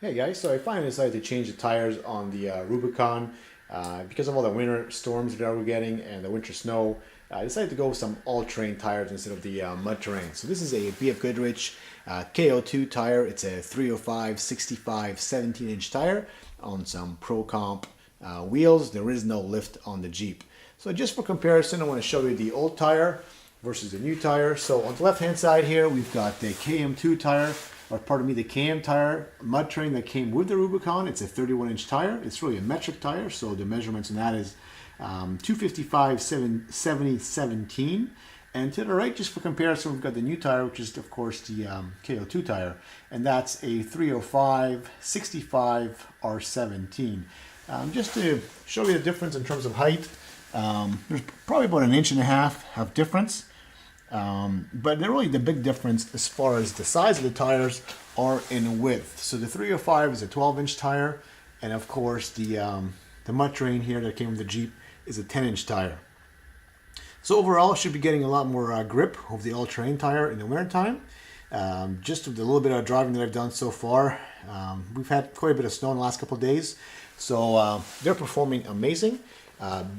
Hey guys, so I finally decided to change the tires on the Rubicon because of all the winter storms that we're getting and the winter snow. I decided to go with some all-terrain tires instead of the mud terrain. So this is a BFGoodrich KO2 tire. It's a 305 65 17-inch tire on some ProComp wheels. There is no lift on the Jeep. So just for comparison, I want to show you the old tire versus the new tire. So on the left-hand side here, we've got the KM2 tire, or pardon me, the KM tire mud terrain that came with the Rubicon. It's a 31-inch tire. It's really a metric tire, so the measurements on that is 255 70 17. And to the right, just for comparison, we've got the new tire, which is of course the KO2 tire, and that's a 305 65 R17. Just to show you the difference in terms of height, there's probably about 1.5 inches of difference. But really the big difference as far as the size of the tires are in width. So the 305 is a 12-inch tire, and of course the mud terrain here that came with the Jeep is a 10-inch tire. So overall, I should be getting a lot more grip of the all-terrain tire in the wintertime. Just with the little bit of driving that I've done so far, we've had quite a bit of snow in the last couple of days, so they're performing amazing.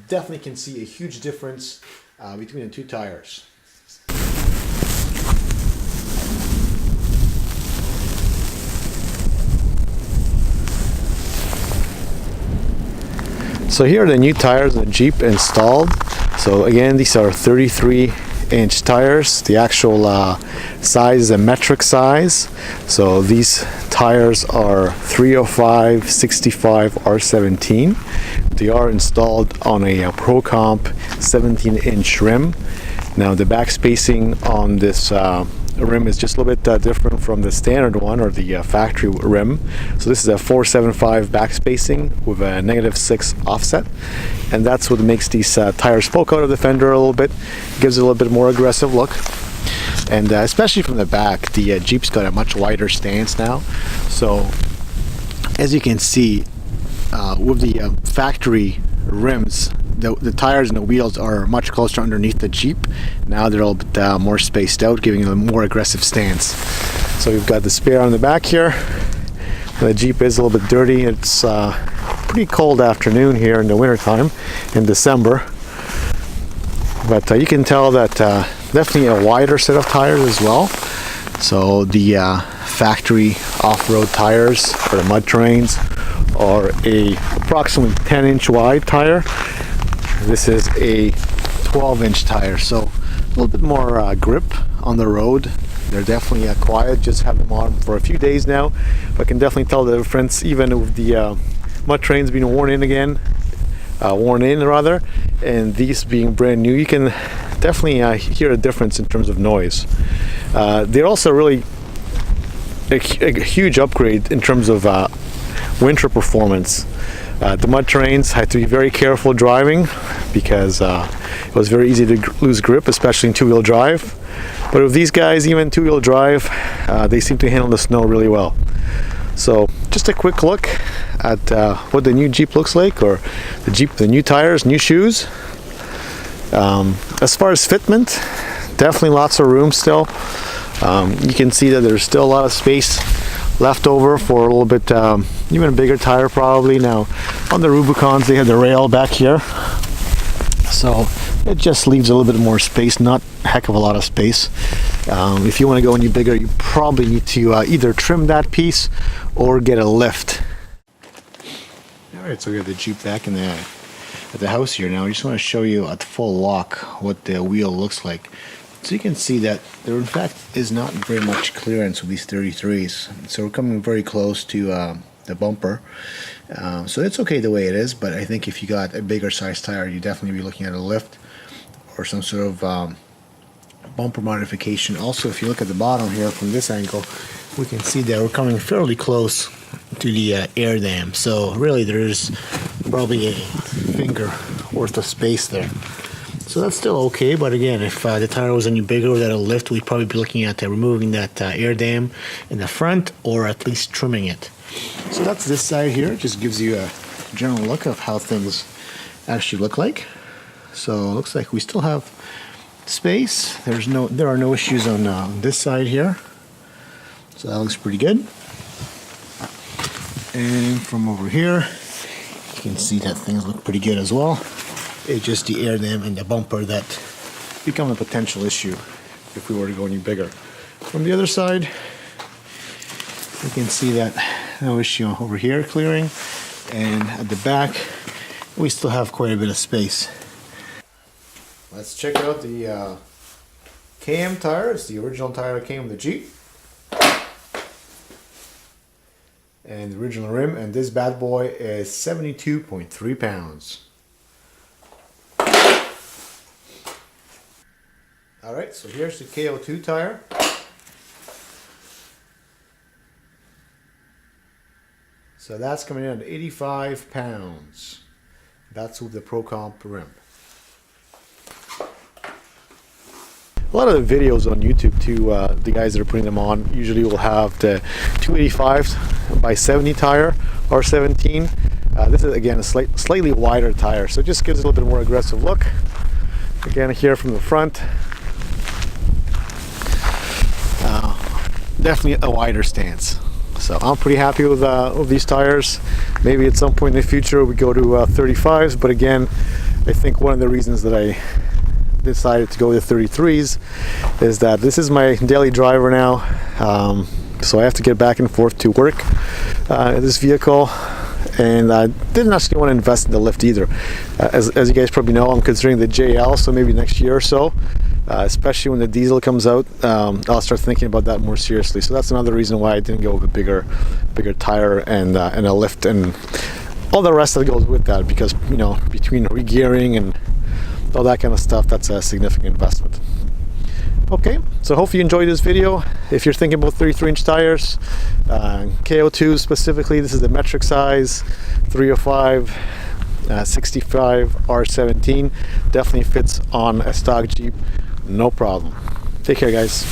Definitely can see a huge difference between the two tires. So here are the new tires on the Jeep installed. So again, these are 33-inch tires. The actual size is a metric size. So these tires are 305 65 R17. They are installed on a ProComp 17-inch rim. Now the back spacing on this rim is just a little bit different from the standard one, or the factory rim. So this is a 475 back spacing with a -6 offset, and that's what makes these tires poke out of the fender a little bit. It gives it a little bit more aggressive look, and especially from the back, the Jeep's got a much wider stance now. So as you can see, with the factory rims, the tires and the wheels are much closer underneath the Jeep. Now they're a little bit more spaced out, giving a more aggressive stance. So we've got the spare on the back here. The Jeep is a little bit dirty. It's pretty cold afternoon here in the wintertime in December. But you can tell that definitely a wider set of tires as well. So the factory off-road tires for the mud terrains are approximately 10-inch wide tire. This is a 12-inch tire, so a little bit more grip on the road. They're definitely quiet. Just have them on for a few days now, but I can definitely tell the difference even with the mud terrains being worn in, and these being brand new. You can definitely hear a difference in terms of noise. They're also really a huge upgrade in terms of winter performance. The mud terrains had to be very careful driving because it was very easy to lose grip, especially in two-wheel drive. But with these guys, even two-wheel drive, they seem to handle the snow really well. So just a quick look at what the new Jeep looks like, or the new tires, new shoes. As far as fitment, definitely lots of room still. You can see that there's still a lot of space left over for a little bit, even a bigger tire probably. Now on the Rubicons, they have the rail back here, so it just leaves a little bit more space, not a heck of a lot of space. If you want to go any bigger, you probably need to either trim that piece or get a lift. Alright, so we have the Jeep back in at the house here now. I just want to show you at full lock what the wheel looks like. So you can see that there in fact is not very much clearance with these 33s. So we're coming very close to the bumper. So it's okay the way it is, but I think if you got a bigger size tire, you definitely be looking at a lift or some sort of bumper modification. Also, if you look at the bottom here from this angle, we can see that we're coming fairly close to the air dam. So really there's probably a finger worth of space there. So that's still okay, but again, if the tire was any bigger without a lift, we'd probably be looking at removing that air dam in the front, or at least trimming it. So that's this side here. It just gives you a general look of how things actually look like. So it looks like we still have space. There are no issues on this side here. So that looks pretty good. And from over here, you can see that things look pretty good as well. It's just the air dam and the bumper that become a potential issue if we were to go any bigger. From the other side, you can see that no issue over here clearing, and at the back we still have quite a bit of space. Let's check out the KM tire. It's the original tire that came with the Jeep. And the original rim, and this bad boy is 72.3 pounds. Alright, so here's the KO2 tire. So that's coming in at 85 pounds. That's with the ProComp rim. A lot of the videos on YouTube too, the guys that are putting them on usually will have the 285 by 70 tire, R17. This is again a slightly wider tire, so it just gives it a little bit more aggressive look. Again, here from the front, definitely a wider stance. So I'm pretty happy with these tires. Maybe at some point in the future we go to 35s, but again, I think one of the reasons that I decided to go with the 33s is that this is my daily driver now, so I have to get back and forth to work in this vehicle, and I didn't actually want to invest in the lift either. As you guys probably know, I'm considering the JL, so maybe next year or so, especially when the diesel comes out, I'll start thinking about that more seriously. So that's another reason why I didn't go with a bigger tire and a lift and all the rest that goes with that, because you know, between regearing and all that kind of stuff, that's a significant investment. Okay, so hopefully you enjoyed this video. If you're thinking about 33-inch tires, KO2 specifically, this is the metric size, 305, 65, R17, definitely fits on a stock Jeep, no problem. Take care, guys.